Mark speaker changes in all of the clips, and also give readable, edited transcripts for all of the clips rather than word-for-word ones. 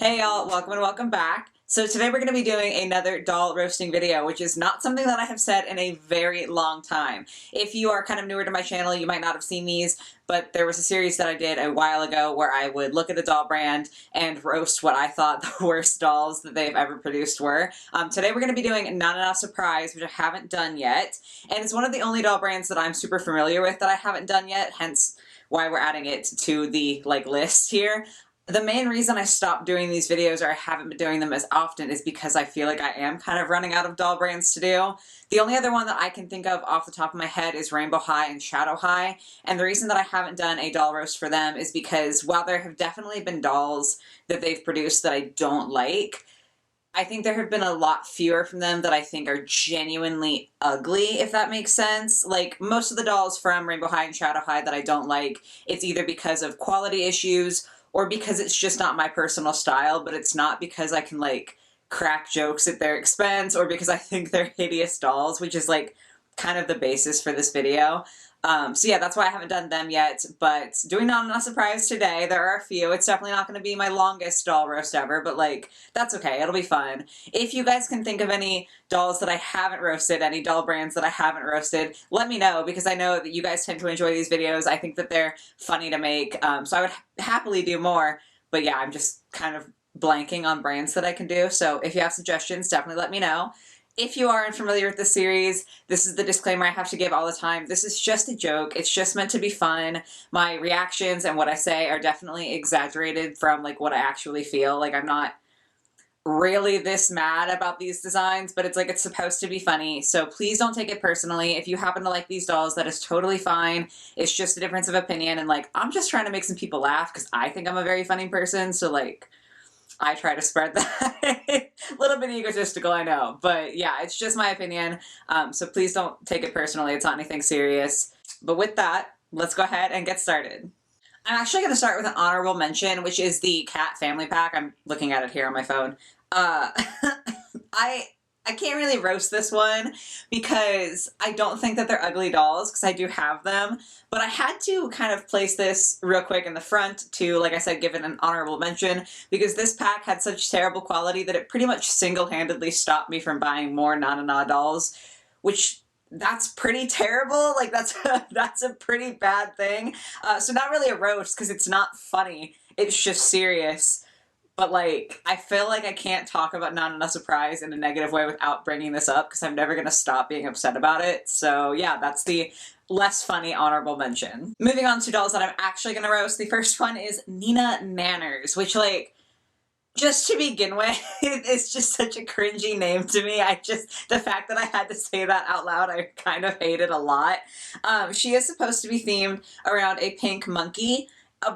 Speaker 1: Hey y'all, welcome and welcome back. So today we're going to be doing another doll roasting video, which is not something that I have said in a very long time. If you are kind of newer to my channel, you might not have seen these, but there was a series that I did a while ago where I would look at a doll brand and roast what I thought the worst dolls that they've ever produced were. Today we're going to be doing Not Enough Surprise, which I haven't done yet, and it's one of the only doll brands that I'm super familiar with that I haven't done yet, hence why we're adding it to the list here. The main reason I stopped doing these videos, or I haven't been doing them as often, is because I feel like I am kind of running out of doll brands to do. The only other one that I can think of off the top of my head is Rainbow High and Shadow High, and the reason that I haven't done a doll roast for them is because while there have definitely been dolls that they've produced that I don't like, I think there have been a lot fewer from them that I think are genuinely ugly, if that makes sense. Like, most of the dolls from Rainbow High and Shadow High that I don't like, it's either because of quality issues or because it's just not my personal style, but it's not because I can, like, crack jokes at their expense or because I think they're hideous dolls, which is, like, kind of the basis for this video. So yeah, that's why I haven't done them yet, but doing Not Enough Surprise today. There are a few. It's definitely not going to be my longest doll roast ever, but like, that's okay. It'll be fun. If you guys can think of any dolls that I haven't roasted, any doll brands that I haven't roasted, let me know, because I know that you guys tend to enjoy these videos. I think that they're funny to make, so I would happily do more, but yeah, I'm just kind of blanking on brands that I can do, so if you have suggestions, definitely let me know. If you aren't familiar with the series, this is the disclaimer I have to give all the time. This is just a joke. It's just meant to be fun. My reactions and what I say are definitely exaggerated from like what I actually feel. Like, I'm not really this mad about these designs, but it's like, it's supposed to be funny. So please don't take it personally. If you happen to like these dolls, that is totally fine. It's just a difference of opinion. And like, I'm just trying to make some people laugh because I think I'm a very funny person. So like, I try to spread that. A little bit egotistical, I know, but yeah, it's just my opinion, so please don't take it personally. It's not anything serious. But with that, let's go ahead and get started. I'm actually going to start with an honorable mention, which is the cat family pack. I'm looking at it here on my phone. I can't really roast this one because I don't think that they're ugly dolls, because I do have them, but I had to kind of place this real quick in the front to, like I said, give it an honorable mention, because this pack had such terrible quality that it pretty much single-handedly stopped me from buying more Na dolls, which that's pretty terrible. Like, that's a pretty bad thing. So not really a roast, because it's not funny. It's just serious. But like, I feel like I can't talk about Not Enough Surprise in a negative way without bringing this up, because I'm never going to stop being upset about it. So yeah, that's the less funny honorable mention. Moving on to dolls that I'm actually going to roast. The first one is Nina Manners, which, like, just to begin with, it's just such a cringy name to me. The fact that I had to say that out loud, I kind of hate it a lot. She is supposed to be themed around a pink monkey.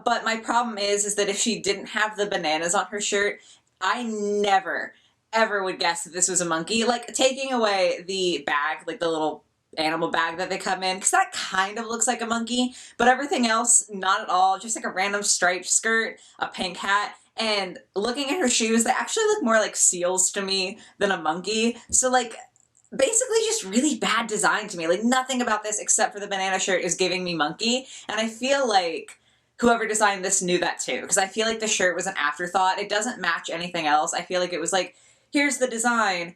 Speaker 1: But my problem is that if she didn't have the bananas on her shirt, I never, ever would guess that this was a monkey. Like, taking away the bag, like the little animal bag that they come in, because that kind of looks like a monkey, but everything else, not at all. Just like a random striped skirt, a pink hat, and looking at her shoes, they actually look more like seals to me than a monkey. So like, basically just really bad design to me. Like, nothing about this except for the banana shirt is giving me monkey, and I feel like whoever designed this knew that too, because I feel like the shirt was an afterthought. It doesn't match anything else. I feel like it was like, here's the design.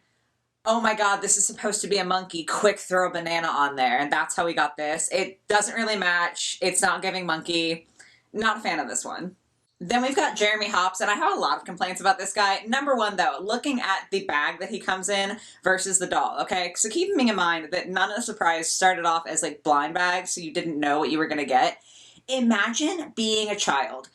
Speaker 1: Oh my god, this is supposed to be a monkey. Quick, throw a banana on there. And that's how we got this. It doesn't really match. It's not giving monkey. Not a fan of this one. Then we've got Jeremy Hops, and I have a lot of complaints about this guy. Number one, though, looking at the bag that he comes in versus the doll, okay? So keeping in mind that None of the Surprise started off as, like, blind bags, so you didn't know what you were going to get. Imagine being a child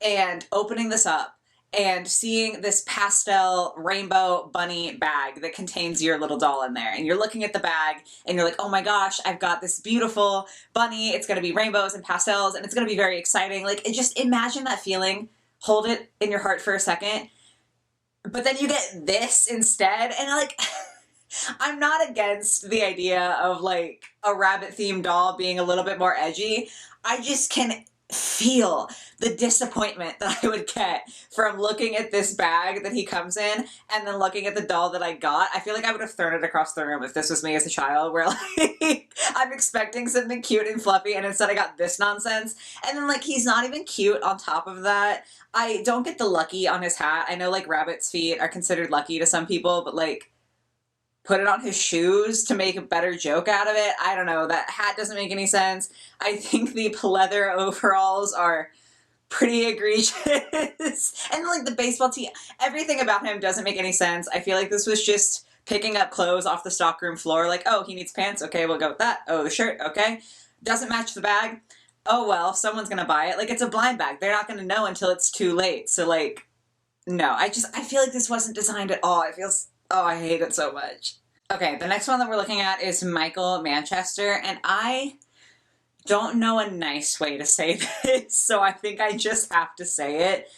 Speaker 1: and opening this up and seeing this pastel rainbow bunny bag that contains your little doll in there. And you're looking at the bag and you're like, oh my gosh, I've got this beautiful bunny. It's going to be rainbows and pastels and it's going to be very exciting. Like, just imagine that feeling. Hold it in your heart for a second. But then you get this instead, and like, I'm not against the idea of like a rabbit themed doll being a little bit more edgy. I just can feel the disappointment that I would get from looking at this bag that he comes in and then looking at the doll that I got. I feel like I would have thrown it across the room if this was me as a child, where like I'm expecting something cute and fluffy and instead I got this nonsense. And then like he's not even cute on top of that. I don't get the lucky on his hat. I know like rabbit's feet are considered lucky to some people, but like put it on his shoes to make a better joke out of it. I don't know. That hat doesn't make any sense. I think the pleather overalls are pretty egregious. And like the baseball tee, everything about him doesn't make any sense. I feel like this was just picking up clothes off the stockroom floor. Like, oh, he needs pants. Okay, we'll go with that. Oh, the shirt. Okay. Doesn't match the bag. Oh, well, someone's going to buy it. Like, it's a blind bag. They're not going to know until it's too late. So, like, no, I feel like this wasn't designed at all. It feels, oh, I hate it so much. Okay, the next one that we're looking at is Michael Manchester, and I don't know a nice way to say this, so I think I just have to say it.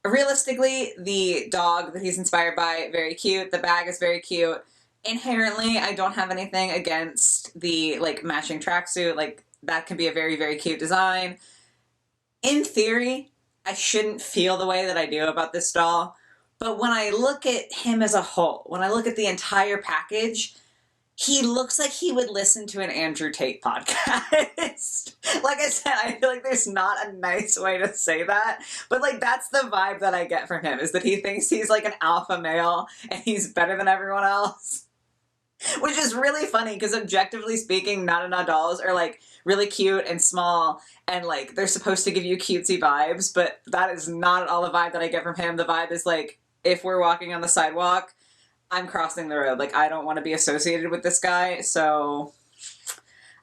Speaker 1: Realistically, the dog that he's inspired by, very cute. The bag is very cute. Inherently, I don't have anything against the, like, matching tracksuit. Like, that can be a very, very cute design. In theory, I shouldn't feel the way that I do about this doll. But when I look at him as a whole, when I look at the entire package, he looks like he would listen to an Andrew Tate podcast. Like I said, I feel like there's not a nice way to say that, but like that's the vibe that I get from him, is that he thinks he's like an alpha male and he's better than everyone else. Which is really funny because objectively speaking, Na dolls are like really cute and small and like they're supposed to give you cutesy vibes, but that is not at all the vibe that I get from him. The vibe is like, if we're walking on the sidewalk, I'm crossing the road. Like, I don't want to be associated with this guy, so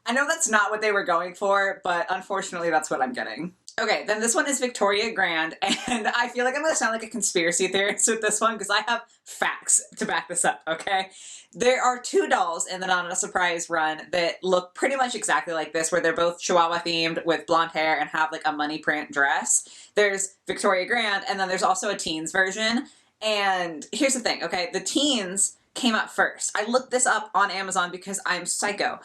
Speaker 1: I know that's not what they were going for, but unfortunately that's what I'm getting. Okay, then this one is Victoria Grand, and I feel like I'm going to sound like a conspiracy theorist with this one because I have facts to back this up, okay? There are two dolls in the Not a Surprise run that look pretty much exactly like this, where they're both Chihuahua themed with blonde hair and have like a money print dress. There's Victoria Grand, and then there's also a teens version. And here's the thing, okay? The teens came out first. I looked this up on Amazon because I'm psycho.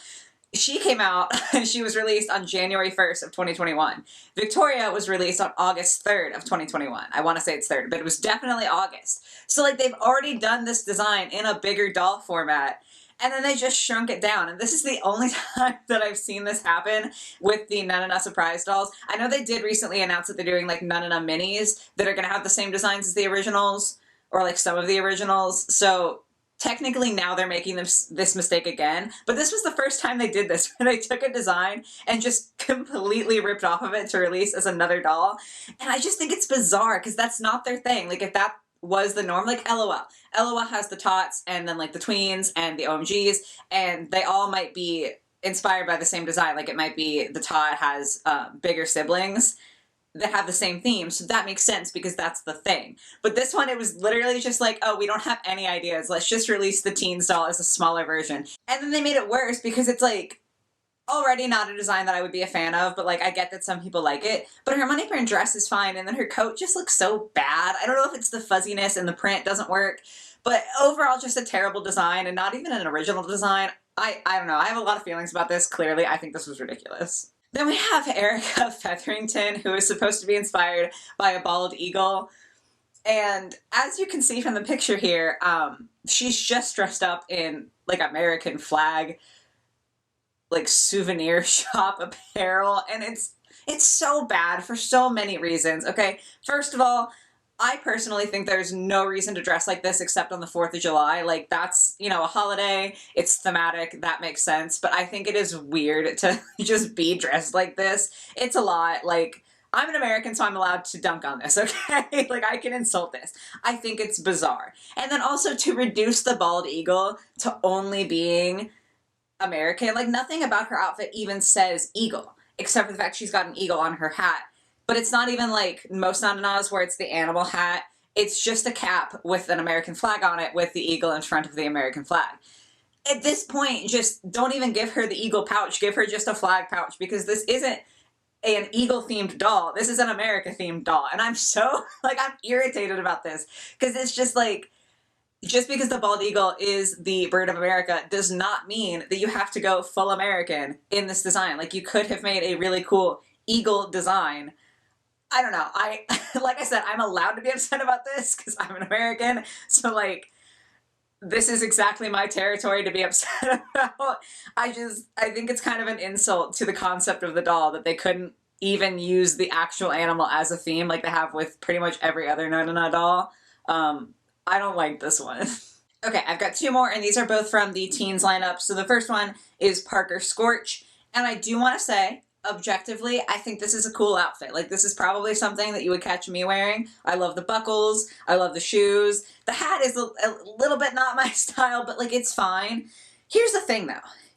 Speaker 1: She came out and she was released on January 1st of 2021. Victoria was released on August 3rd of 2021. I want to say it's 3rd, but it was definitely August. So like they've already done this design in a bigger doll format and then they just shrunk it down. And this is the only time that I've seen this happen with the Na Surprise dolls. I know they did recently announce that they're doing like Na minis that are going to have the same designs as the originals, or like some of the originals. So technically now they're making this mistake again, but this was the first time they did this, where they took a design and just completely ripped off of it to release as another doll. And I just think it's bizarre because that's not their thing. Like if that was the norm, like LOL. LOL has the tots and then like the tweens and the OMGs, and they all might be inspired by the same design. Like it might be the tot has bigger siblings that have the same theme, so that makes sense because that's the thing. But this one, it was literally just like, oh, we don't have any ideas, let's just release the teens doll as a smaller version. And then they made it worse because it's like already not a design that I would be a fan of, but like I get that some people like it, but her money print dress is fine, and then her coat just looks so bad. I don't know if it's the fuzziness and the print doesn't work, but overall just a terrible design and not even an original design. I don't know, I have a lot of feelings about this. Clearly I think this was ridiculous. Then we have Erica Featherington, who is supposed to be inspired by a bald eagle. And as you can see from the picture here, she's just dressed up in like American flag, like souvenir shop apparel. And it's so bad for so many reasons, okay? First of all, I personally think there's no reason to dress like this except on the 4th of July. Like, that's, you know, a holiday, it's thematic, that makes sense, but I think it is weird to just be dressed like this. It's a lot. Like, I'm an American, so I'm allowed to dunk on this, okay? Like, I can insult this. I think it's bizarre. And then also to reduce the bald eagle to only being American, like, nothing about her outfit even says eagle, except for the fact she's got an eagle on her hat. But it's not even like most Nananas where it's the animal hat. It's just a cap with an American flag on it with the eagle in front of the American flag. At this point, just don't even give her the eagle pouch. Give her just a flag pouch, because this isn't an eagle-themed doll. This is an America-themed doll. And I'm so, like, I'm irritated about this. Because it's just like, just because the bald eagle is the bird of America does not mean that you have to go full American in this design. Like, you could have made a really cool eagle design. I don't know. Like I said, I'm allowed to be upset about this because I'm an American. So like, this is exactly my territory to be upset about. I think it's kind of an insult to the concept of the doll that they couldn't even use the actual animal as a theme like they have with pretty much every other No No No doll. I don't like this one. Okay, I've got two more, and these are both from the teens lineup. So the first one is Parker Scorch, and I do want to say, objectively, I think this is a cool outfit. Like, this is probably something that you would catch me wearing. I love the buckles. I love the shoes. The hat is a little bit not my style, but, like, it's fine. Here's the thing, though,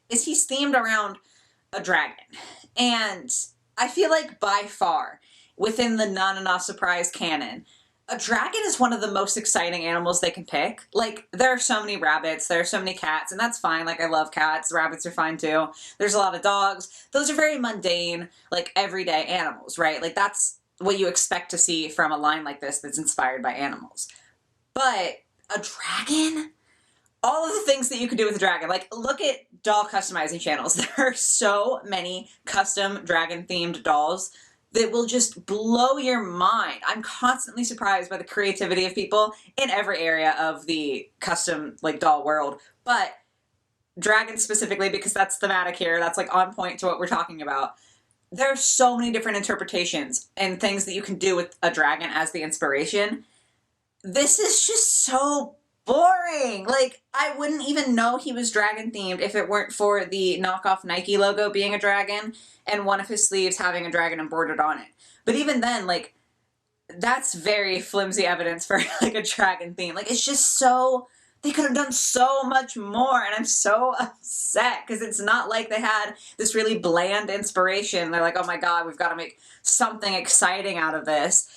Speaker 1: is he's themed around a dragon. And I feel like, by far, within the Na Na Na Surprise canon, a dragon is one of the most exciting animals they can pick. Like, there are so many rabbits, there are so many cats, and that's fine. Like, I love cats. Rabbits are fine, too. There's a lot of dogs. Those are very mundane, like, everyday animals, right? Like, that's what you expect to see from a line like this that's inspired by animals. But a dragon? All of the things that you could do with a dragon. Like, look at doll customizing channels. There are so many custom dragon-themed dolls that will just blow your mind. I'm constantly surprised by the creativity of people in every area of the custom like doll world, but dragons specifically, because that's thematic here, that's like on point to what we're talking about. There are so many different interpretations and things that you can do with a dragon as the inspiration. This is just so boring. Like, I wouldn't even know he was dragon themed if it weren't for the knockoff Nike logo being a dragon and one of his sleeves having a dragon embroidered on it. But even then, like, that's very flimsy evidence for like a dragon theme. Like, it's just so, they could have done so much more, and I'm so upset because it's not like they had this really bland inspiration. They're like, oh my god, we've got to make something exciting out of this.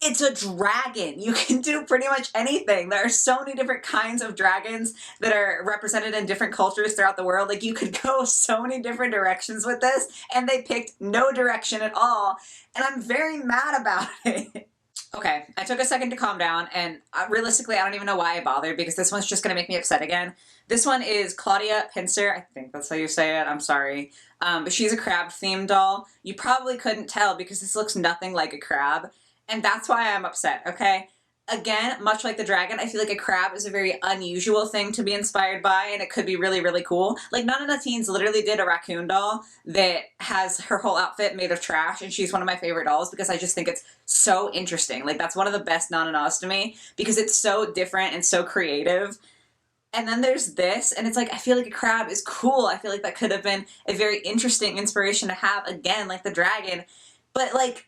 Speaker 1: It's a dragon. You can do pretty much anything. There are so many different kinds of dragons that are represented in different cultures throughout the world. Like, you could go so many different directions with this, and they picked no direction at all, and I'm very mad about it. Okay, I took a second to calm down, and realistically, I don't even know why I bothered, because this one's just going to make me upset again. This one is Claudia Pincer. I think that's how you say it. I'm sorry. But she's a crab-themed doll. You probably couldn't tell because this looks nothing like a crab. And that's why I'm upset, okay? Again, much like the dragon, I feel like a crab is a very unusual thing to be inspired by, and it could be really, really cool. Like, Nana Na Teens literally did a raccoon doll that has her whole outfit made of trash, and she's one of my favorite dolls because I just think it's so interesting. Like, that's one of the best Nana Nas to me because it's so different and so creative. And then there's this, and it's like, I feel like a crab is cool. I feel like that could have been a very interesting inspiration to have, again, like the dragon. But, like,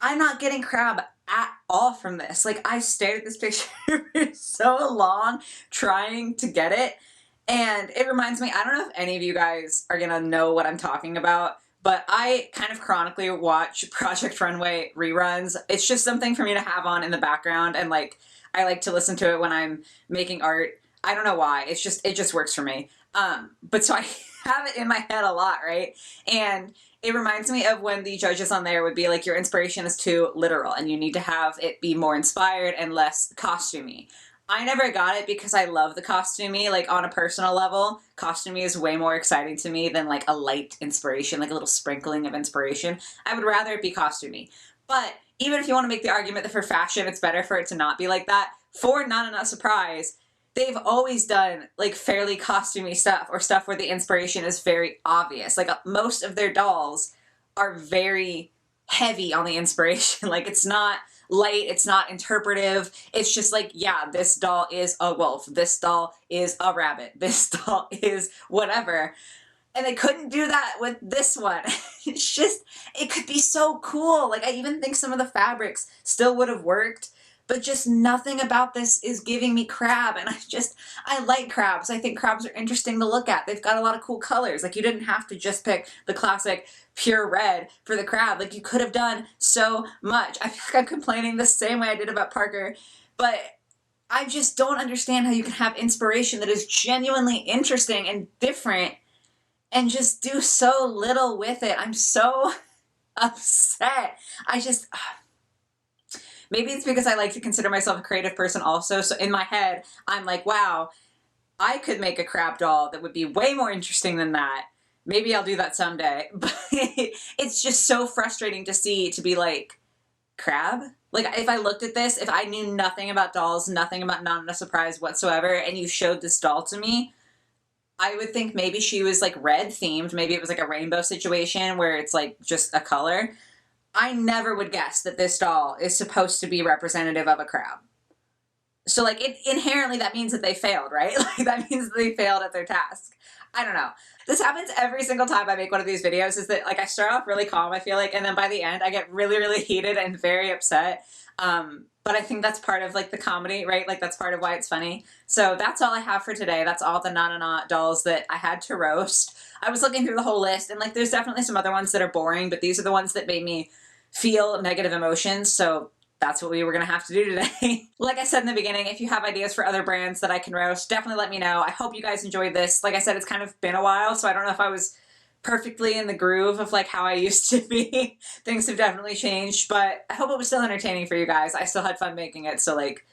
Speaker 1: I'm not getting crab at all from this. Like, I stared at this picture for so long trying to get it. And it reminds me, I don't know if any of you guys are gonna know what I'm talking about, but I kind of chronically watch Project Runway reruns. It's just something for me to have on in the background, and like, I like to listen to it when I'm making art. I don't know why. It just works for me. But so I have it in my head a lot, right? And it reminds me of when the judges on there would be like, your inspiration is too literal and you need to have it be more inspired and less costumey. I never got it because I love the costumey. Like, on a personal level, costumey is way more exciting to me than like a light inspiration, like a little sprinkling of inspiration. I would rather it be costumey. But even if you want to make the argument that for fashion it's better for it to not be like that, for Na Na Na Surprise, they've always done like fairly costumey stuff, or stuff where the inspiration is very obvious. Like, most of their dolls are very heavy on the inspiration. Like, it's not light, it's not interpretive. It's just like, yeah, this doll is a wolf, this doll is a rabbit, this doll is whatever. And they couldn't do that with this one. It's just, it could be so cool. Like, I even think some of the fabrics still would have worked, but just nothing about this is giving me crab. And I like crabs. I think crabs are interesting to look at. They've got a lot of cool colors. Like, you didn't have to just pick the classic pure red for the crab. Like, you could have done so much. I feel like I'm complaining the same way I did about Parker, but I just don't understand how you can have inspiration that is genuinely interesting and different and just do so little with it. I'm so upset. Maybe it's because I like to consider myself a creative person also, so in my head, I'm like, wow, I could make a crab doll that would be way more interesting than that, Maybe I'll do that someday. But it's just so frustrating to see, to be like, crab? Like, if I looked at this, if I knew nothing about dolls, nothing about Not a Surprise whatsoever, and you showed this doll to me, I would think maybe she was like red themed. Maybe it was like a rainbow situation where it's like just a color. I never would guess that this doll is supposed to be representative of a crab. So, like, it inherently, that means that they failed, right? Like, that means that they failed at their task. I don't know. This happens every single time I make one of these videos, is that, like, I start off really calm, I feel like, and then by the end I get really, really heated and very upset. But I think that's part of, like, the comedy, right? Like, that's part of why it's funny. So that's all I have for today. That's all the Not dolls that I had to roast. I was looking through the whole list, and, like, there's definitely some other ones that are boring, but these are the ones that made me feel negative emotions, so that's what we were going to have to do today. Like I said in the beginning, if you have ideas for other brands that I can roast, definitely let me know. I hope you guys enjoyed this. Like I said, it's kind of been a while, so I don't know if I was perfectly in the groove of like how I used to be. Things have definitely changed, but I hope it was still entertaining for you guys. I still had fun making it, so like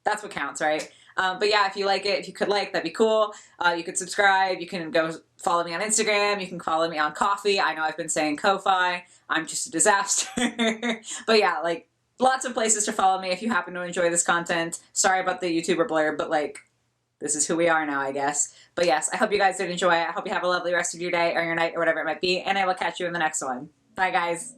Speaker 1: that's what counts, right? But yeah, if you like it, if you could like, that'd be cool. You could subscribe. You can go follow me on Instagram. You can follow me on Ko-fi. I know I've been saying Ko-fi. I'm just a disaster. But yeah, like, lots of places to follow me if you happen to enjoy this content. Sorry about the YouTuber blur, but like, this is who we are now, I guess. But yes, I hope you guys did enjoy it. I hope you have a lovely rest of your day or your night or whatever it might be, and I will catch you in the next one. Bye, guys.